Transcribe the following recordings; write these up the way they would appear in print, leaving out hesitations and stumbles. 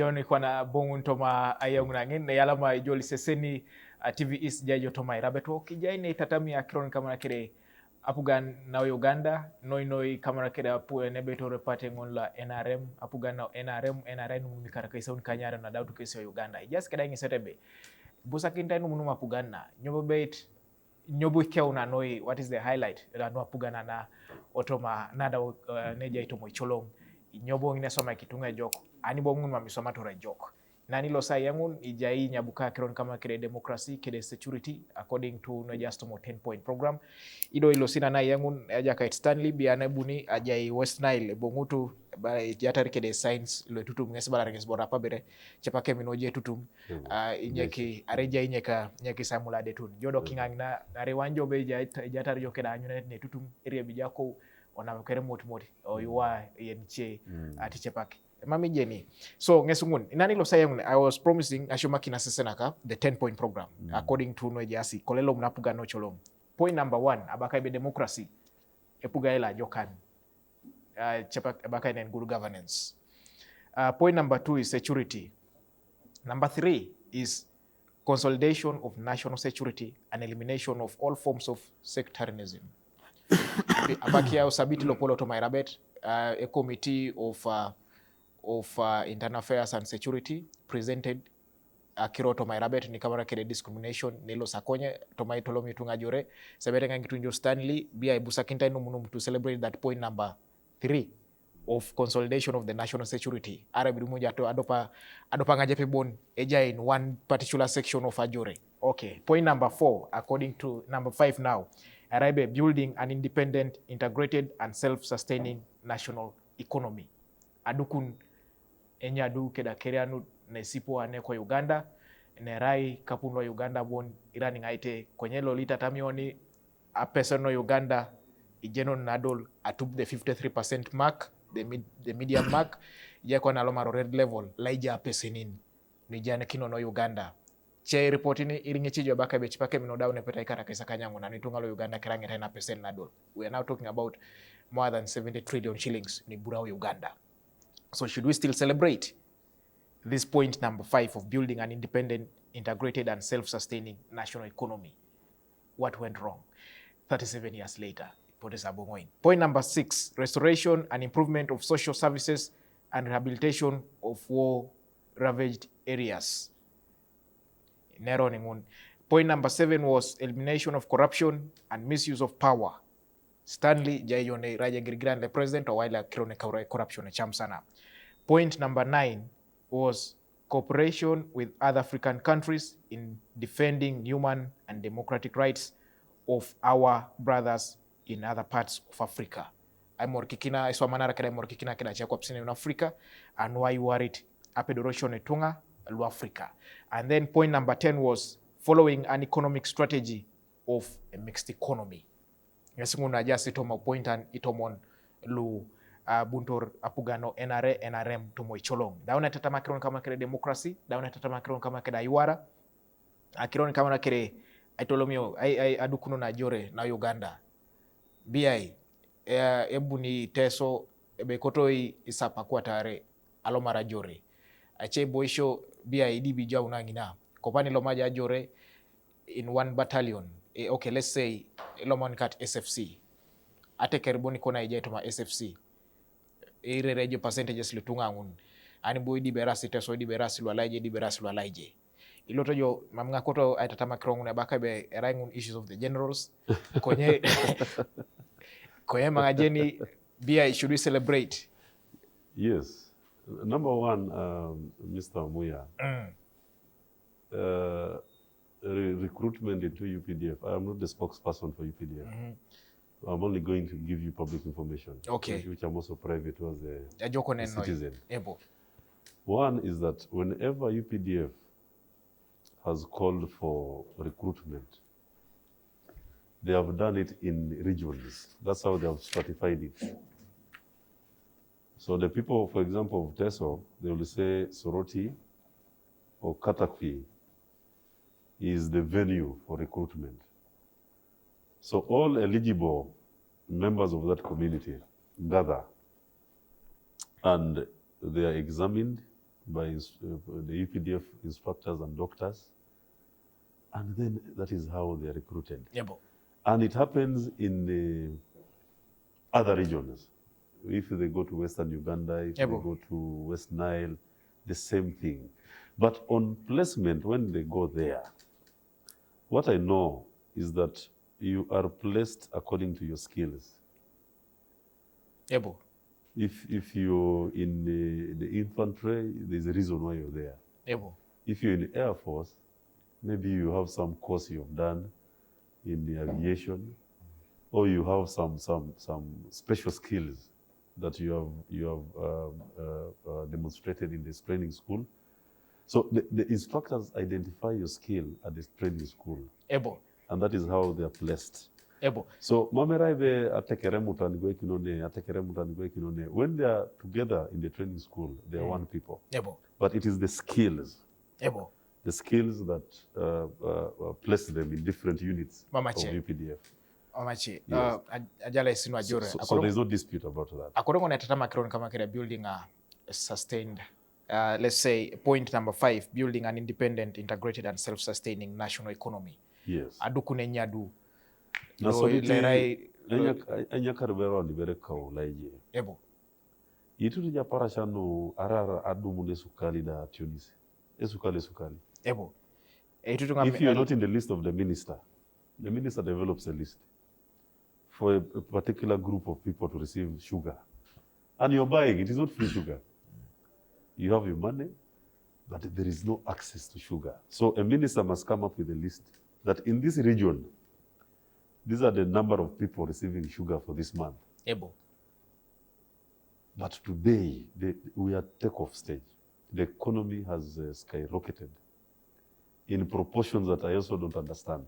joni kwana bongun toma ayang nangin ne yala ma joli seseni TV is jajo toma Airabet kijai ne tatami akron kama kire apugan na Uganda noi kama kire apu ne beto repate ngon la NRM apugan na NRM mu mikara kaisa un kanyara na dautu kaisa Uganda just kada ngi setebe busa kinta no munu apugan na nyobo bait nyobu keuna noi what is the highlight la no apugana na otoma nada neja ito moicholong nyobo ngine soma kitunga joko ani bongun mamisoma tora joko nani lo sa yangun ijai nyabuka kiron kama kire democracy kire security according to no just mo 10 point program ido ilo sina na yangun aja ka Stanley biana buni ajai West Nile bongutu ba yatari kide science lo tutum ngesi bala ngesi bora pabere chepake minoje tutum inyeki areja nyeki samula de tun jodo kingangna arewanjo be jatari yo keda anyune ne tutum area bijako ona kere moti o yuwa yenche ati chepake mami jeni so ngesungun inani lo sayang I was promising ashomaki na sesenaka the 10 point program according to no jasi kolelo mnapuga no cholom point number 1 abaka be democracy epuga ela jokan chepak abaka in good governance point number 2 is security. Number 3 is consolidation of national security and elimination of all forms of sectarianism. Abakia usabiti lopolo to Airabet a committee of internal affairs and security presented akiro to Airabet ni kamera kede discrimination nilo sakonye to mai tolomi tunga jore sebere ngangi tunjo Stanley bia ibusa kinta ino munum to celebrate that point number 3 of consolidation of the national security arabi muja to adopa ngajepe bon eja in one particular section of ajore. Okay, point number 4 according to number 5 now Airabet building an independent, integrated and self-sustaining national economy. Adukun enyadu keda kerianu ne sipo ane kwa Uganda ne rai kapuno Uganda bon irani ngaite kwenye lolita tamioni a person no Uganda ijeno nadol atub the 53% mark the median mark yako na loma red level laija pesenin ni jana kino no Uganda che reportini iringe chijo baka be chipake minodaw ne peta ikara kaisa kanyango na nitunga lo Uganda kirange tena percent nadol. We are now talking about more than 70 trillion shillings ni burao Uganda. So should we still celebrate this point number 5 of building an independent, integrated and self-sustaining national economy? What went wrong? 37 years later, point number 6, restoration and improvement of social services and rehabilitation of war-ravaged areas. Point number 7 was elimination of corruption and misuse of power. Stanley Jayone Raja Girigran, the president, or while Kirone corruption chamsana. Point number 9 was cooperation with other African countries in defending human and democratic rights of our brothers in other parts of Africa. I'm morkikina iswamanara kada morkikina kada chakwa psine in Africa and why you worried apedorosho netunga lu Africa. And then point number 10 was following an economic strategy of a mixed economy. Ngesunguna just itoma point and itomon lu buntor apugano NRM tumo icholong. Dauna tata makiron kama kere democracy, dauna tata makiron kama kere iwara. Akiron kama kere aitolomio ai adukuno na jore na Uganda. BI ebu ni teso ebe kotoi isapa kwa tare alomara jore. Ache boisho BI di bija unangina. Kopani lomaja jore in one battalion. Okay, let's say Lomon kat SFC. Ate karibuni kona ijeto ma SFC. Ire rejo percentages lutunga ngun. Ani boy di berasi teso di berasi lu alaije. Iloto jo mamnga koto aitatama krongu na baka be erangun issues of the generals. Kwenye mga jeni BI should we celebrate? Yes. Number 1, Mr. Muya. Recruitment into UPDF. I am not the spokesperson for UPDF. I'm only going to give you public information. Okay. Which I'm also private as a citizen. One is that whenever UPDF has called for recruitment, they have done it in regions. That's how they have stratified it. So the people, for example, of Teso, they will say Soroti or Katakwi is the venue for recruitment. So all eligible members of that community gather and they are examined by the UPDF instructors and doctors. And then that is how they are recruited. Yebo. And it happens in the other regions. If they go to Western Uganda, if they go to West Nile, the same thing. But on placement, when they go there, what I know is that you are placed according to your skills. Yebo. If you're in the infantry, there's a reason why you're there. Yebo. If you're in the Air Force, maybe you have some course you've done in the aviation, or you have some special skills that you have demonstrated in this training school. So the instructors identify your skill at this training school. Ebo. And that is how they are placed. Ebo. So mameraibe when they are together in the training school, they are one people. Ebo. But it is the skills. Ebo. The skills that place them in different units Mamache. of UPDF. Mamache. Yes. Ajala isinu ajore. So there is no dispute about that. Akorongo na tatama kiron kama kile building a sustained, let's say point number 5, building an independent, integrated and self-sustaining national economy. Yes. Adukune nyadu. Na soliti anyakarbero ni bere kaulaije. Ebo. Itu tija parashano arara adumune sukali da Tunis. Sukali. Ebo. If you are not in the list of the minister develops a list for a particular group of people to receive sugar. And you're buying, it is not free sugar. You have your money, but there is no access to sugar. So a minister must come up with a list that in this region, these are the number of people receiving sugar for this month. Ebo. But today, we are at take-off stage. The economy has skyrocketed in proportions that I also don't understand.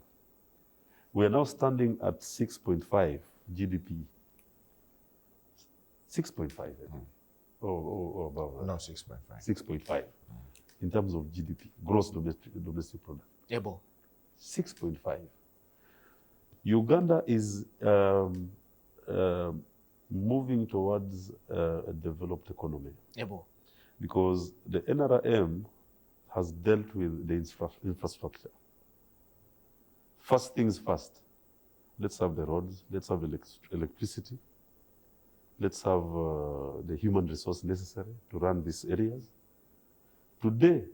We are now standing at 6.5 GDP. 6.5. About that. No, 6.5. 6.5 in terms of GDP, gross domestic product. Ebo. 6.5. Uganda is moving towards a developed economy. Ebo. Because the NRM has dealt with the infrastructure. First things first. Let's have the roads, let's have electricity, let's have the human resource necessary to run these areas. Today,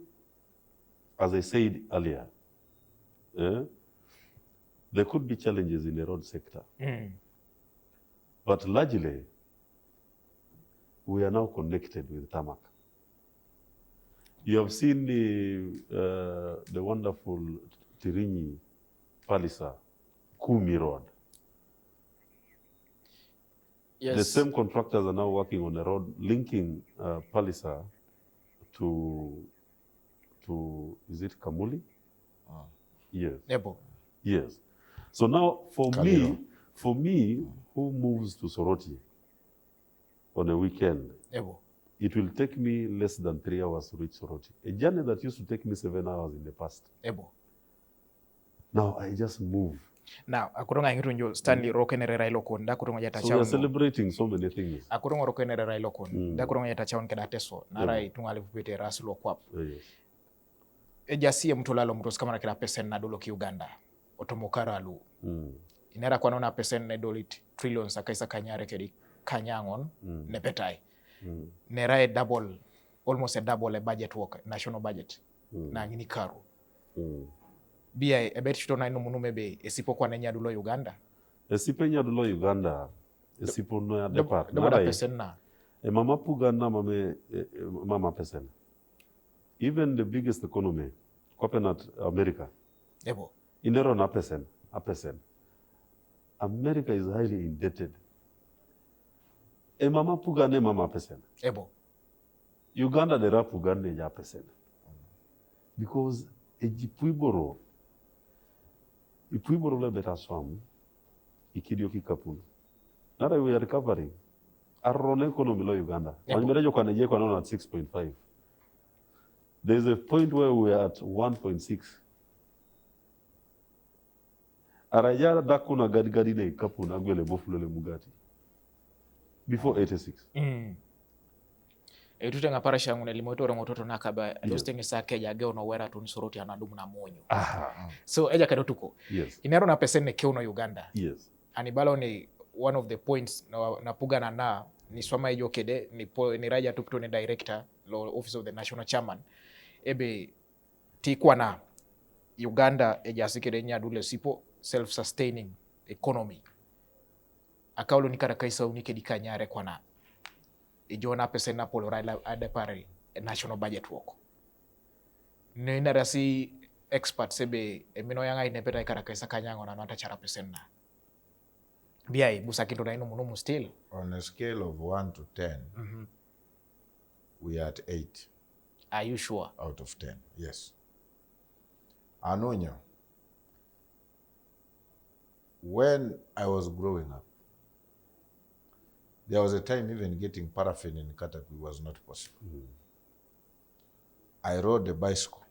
as I said earlier, there could be challenges in the road sector. But largely, we are now connected with tarmac. You have seen the wonderful Tirinyi, Palisa, Kumi Road. Yes. The same contractors are now working on a road linking Palisa to is it Kamuli? Yes. Ebo. Yes. So now for Kaliro. me, who moves to Soroti on a weekend, Ebo. it will take me less than 3 hours to reach Soroti. A journey that used to take me 7 hours in the past. Ebo. Now I just move. Now, akuronga ngitunjo Stanley Rokenere Railokon, da kuronga yata So we are chauno. celebrating so many things. Akuronga Rokenere Railokon, da kuronga yata chaun keda teso, narai tungali kupete rasulo kwap. Yes. Ejasiye mtolalo mtos kama na kila pesen na dolo ki Uganda. Otomokara lu. Inera kwa nona pesen na dolit trillions akaisa kanyare kedi kanyangon nepetai. Nerai double, almost a double a budget work, national budget. Na ngini karu. Bia ebet chitona ino munumebe esipo kwa nenya dulo Uganda. Esipo nya dulo Uganda. Esipo no ya depart. Dobo da pesen na. Mama puga na mama pesen. Even the biggest economy, Copenhagen, America. Ebo. Inero na pesen. America is highly indebted. Mama puga ne mama pesen. Ebo. Uganda de rapuga ne ya pesen. Because ipuiboro le beta swam ikidio kikapun. Nara we are recovering. Arrone economy lo Uganda. Wanyimerejo kwa neje kwa nona at 6.5. There's a point where we are at 1.6. Arayara dakuna gadi ne kapun agwele bofulele mugati. Before 86. tutenga parasha ngune limoitore mototo nakaba lostenge sa keja ge ono wera tu nisoroti anadumu na monyo so eja kado tuko inero na pesene ke ono Uganda anibalo ni one of the points na puga na ni swama ejo kede ni raja tu ni director lo office of the national chairman ebe tikwa na Uganda eja sikede nyadule sipo self sustaining economy akaulo nikara kaisa unike dikanyare kwa na ijona pesa na polo raila adepare national budget woko ne narasi expert sebe emino yanga inepeta ikara kaisa kanyango na nata chara pesa na biai busa kinto na ino munumu still on a scale of 1 to 10 we are at 8. Are you sure? Out of 10, yes. Anonyo, when I was growing up, there was a time even getting paraffin in Katapi was not possible. I rode a bicycle.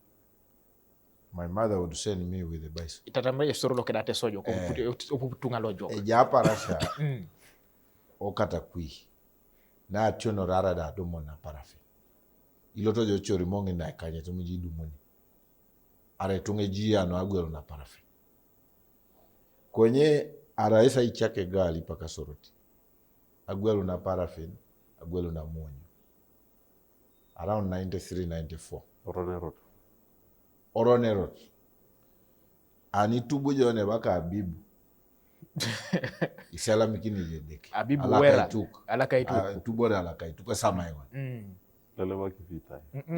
My mother would send me with a bicycle. Itatambe soro lokedate sojo okutunga lojo. Eja parasha o Katakwi na atyono rara da domo na paraffin. Iloto jo chori mongi na kanye tumiji dumuni. Are tunge jia no agwelo na paraffin. Kwenye araisa ichake gali paka soroti. Agwelo na paraffin, agwelo na monyo. Around 93-94. Orone Road. Ani tubu jone baka abibu. Isela mikini jedeke. Abibu wera. Alakaituk. Tubore alakaituk. Sama ewan.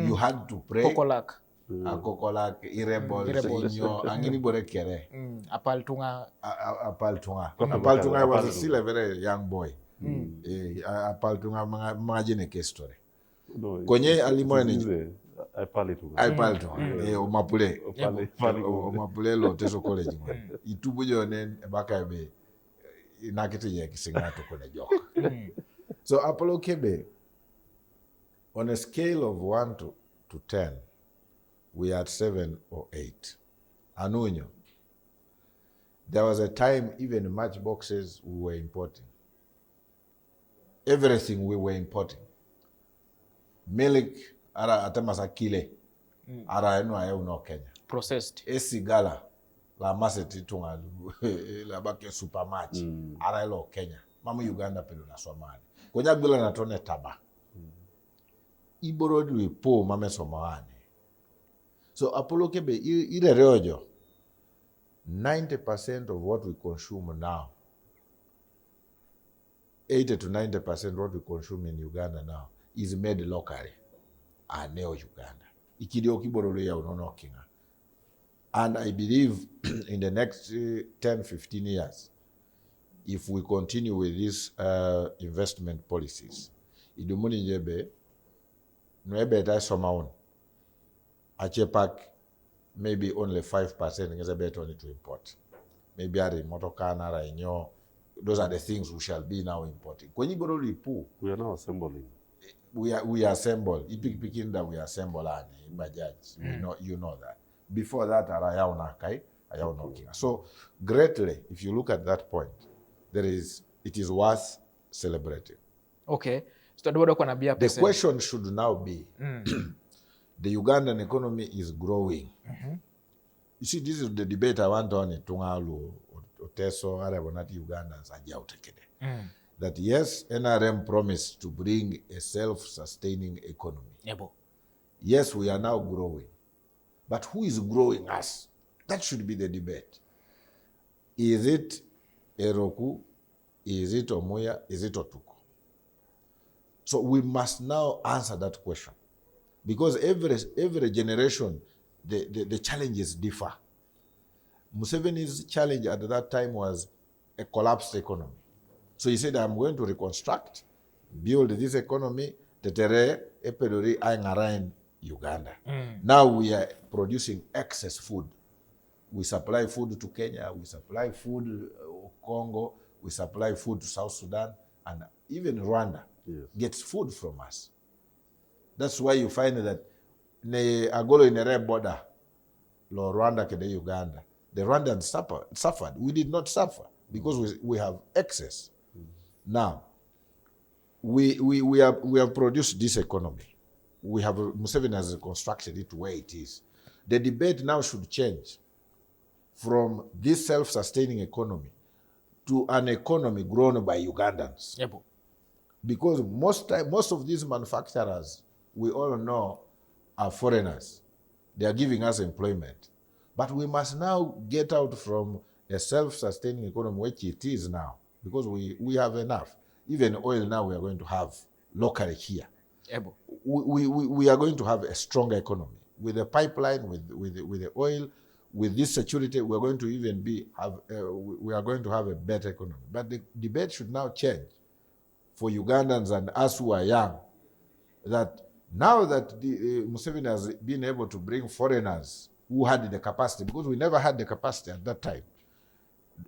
You had to pray. Kokolak. Kokolak, Airabet, Inyo, angini bore kere. Apal tunga. Apal tunga was still a very young boy. Apal tunga mga jeneke story. Kwenye alimo ene. Apal tunga. Omapule lo teso college. Itubu jone baka ebe. Inakete ya kisingato kone joka. So Apollo Kebe, on a scale of 1 to 10, we are at 7 or 8. Anunyo, there was a time even matchboxes we were importing. Everything we were importing. Milk, ara atamasa kile, ara eno aye uno Kenya. Processed. Esigala, la maseti tunga, la bake supermatch, ara elo Kenya. Mamu Uganda pelo na Somali. Kwenye gbila na tone taba. Iborodwi po mame Somali. So Apollo Kebe, ire reojo, 90% of what we consume now, 80 to 90% what we consume in Uganda now is made locally. Aneo Uganda. Ikidio kiborolo ya unono kinga. And I believe in the next 10-15 years, if we continue with these investment policies, idumuni njebe, nwebe ta somaun. Achepak, maybe only 5% is a better only to import. Maybe at the motocar, those are the things we shall be now importing. When you go to Lipu, we are now assembling. We assemble. Picking that we assemble in Bajaj. You know that. Before that, so greatly, if you look at that point, it is worth celebrating. Okay. So the question should now be, the Ugandan economy is growing. You see, this is the debate I want on it. Tungalu, Oteso, Arabonati Ugandans, Ajautekede. That yes, NRM promised to bring a self-sustaining economy. Yes, we are now growing. But who is growing us? That should be the debate. Is it Eroku? Is it Omoya? Is it Otuko? So we must now answer that question. Because every generation, the challenges differ. Museveni's challenge at that time was a collapsed economy. So he said, I'm going to reconstruct, build this economy, tetere, epedori, aingarain, Uganda. Now we are producing excess food. We supply food to Kenya, we supply food to Congo, we supply food to South Sudan, and even Rwanda gets food from us. That's why you find that ne agolo in a red border, lo Rwanda kede Uganda. The Rwandans suffered. We did not suffer because we have excess. Now, we have produced this economy. Museveni has constructed it where it is. The debate now should change from this self-sustaining economy to an economy grown by Ugandans. Yep. Because most of these manufacturers, we all know, are foreigners. They are giving us employment. But we must now get out from a self-sustaining economy, which it is now, because we have enough. Even oil now we are going to have locally here. Ebo. We are going to have a stronger economy. With the pipeline, with the oil, with this security, we are going to even we are going to have a better economy. But the debate should now change for Ugandans and us who are young, that now that Museveni has been able to bring foreigners who had the capacity, because we never had the capacity at that time,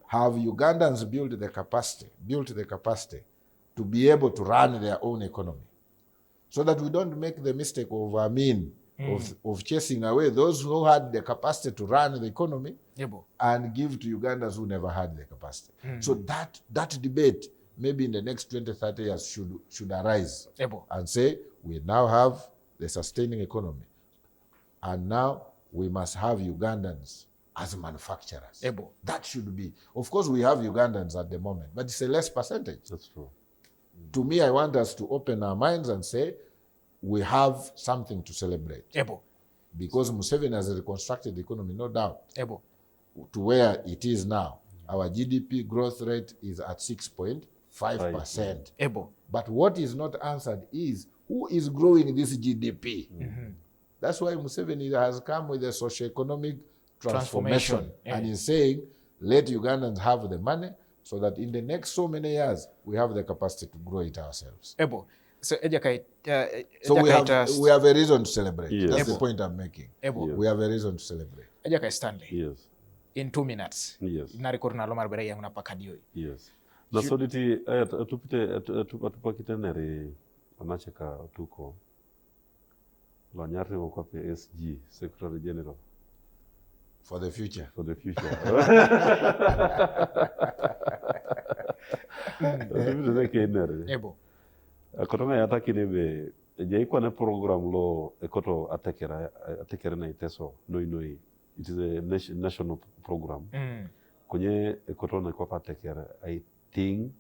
have Ugandans built the capacity to be able to run their own economy, so that we don't make the mistake of of chasing away those who had the capacity to run the economy and give to Ugandans who never had the capacity. So that debate, maybe in the next 20, 30 years, should arise and say, we now have the sustaining economy, and now we must have Ugandans as manufacturers. That should be. Of course, we have Ugandans at the moment, but it's a less percentage. That's true. To me, I want us to open our minds and say, we have something to celebrate. Because Museveni has reconstructed the economy, no doubt, to where it is now. Our GDP growth rate is at 6.5%. But what is not answered is, who is growing this GDP? That's why Museveni has come with a socio-economic transformation. And is saying, let Ugandans have the money, so that in the next so many years, we have the capacity to grow it ourselves. So we have a reason to celebrate. Yes. That's the point I'm making. We have a reason to celebrate. Stanley. Yes. In 2 minutes. Yes. Narikoro lomar bere yang napakadio. Yes. Na soliti atupakite nere anacheka tuko lanyari kwa PSG Secretary General For the future. for the future. Akotonga yatakine be jaikwa na program lo ekoto atekera na iteso noi. It is a national program. Kwenye ekoto na kwa atekera I think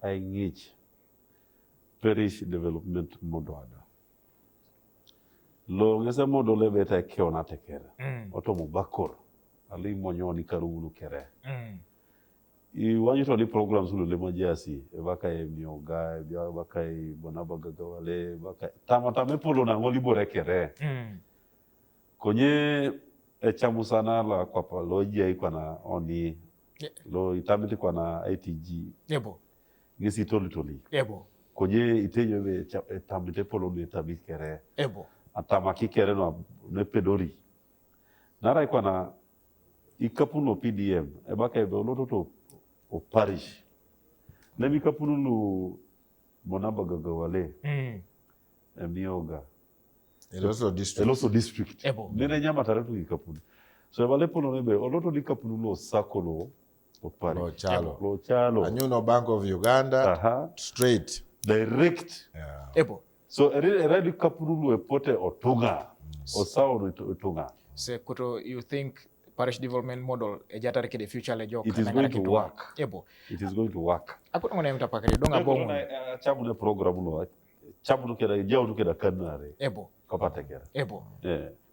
I need parish development model. Lo ngese model le beta kiona tekera. Otomo bakor ali monyoni karulu kere. Iwanyu ni programs ulu le mojasi baka emioga baka bonaba gagawale baka tamata polo na ngoli borekere. Konye echamusana la kwa paloji kwa na oni lo itamiti kwa na ITG. Ngisi toli. Konye itenyo be tamite polo ne tabikere. Atamaki kere no ne pedori. Nara kwa na ikapuno PDM baka oloto o parish. Nemi kapunulu bonaba gagawale. Emioga. Eloso district. Nene nyama taretu ikapunu. So ebale pono nebe oloto likapunulo sakolo o parish. Lo chalo. Anyuno Bank of Uganda. Straight. Direct. So era likapunulu epote otunga. Osao otunga. Se kuto you think parish development model ejatare ke the future lejo it is going to work. It is going to work. Ako ngone mtapakari donga bomu. Chabu ne program no. Chabu kera jawu kera kanare. Kapata kera.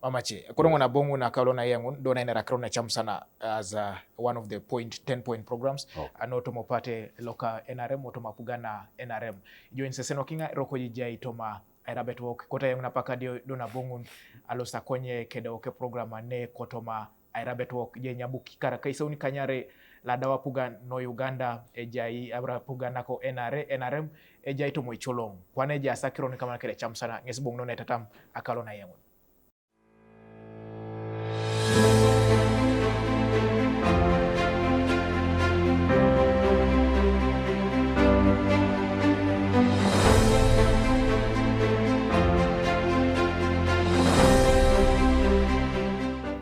Mamache. Korongo na bongu na kalona yangu dona ina rakrona chamsana as one of the 10-point programs. Ano tomopate loka NRM otomapugana NRM. Jo inseseno kinga roko jijai toma Airabet wok kota yangu napaka dio dona bongu alosa kwenye keda oke programa ne kotoma Airabet wok je nyabuki kara kaisa uni kanyare la dawa puga no Uganda ejai abra puga nako NRM ejai to moicholong kwane ja sakironi kama kere chamsana ngesibong no netatam akalona yangu.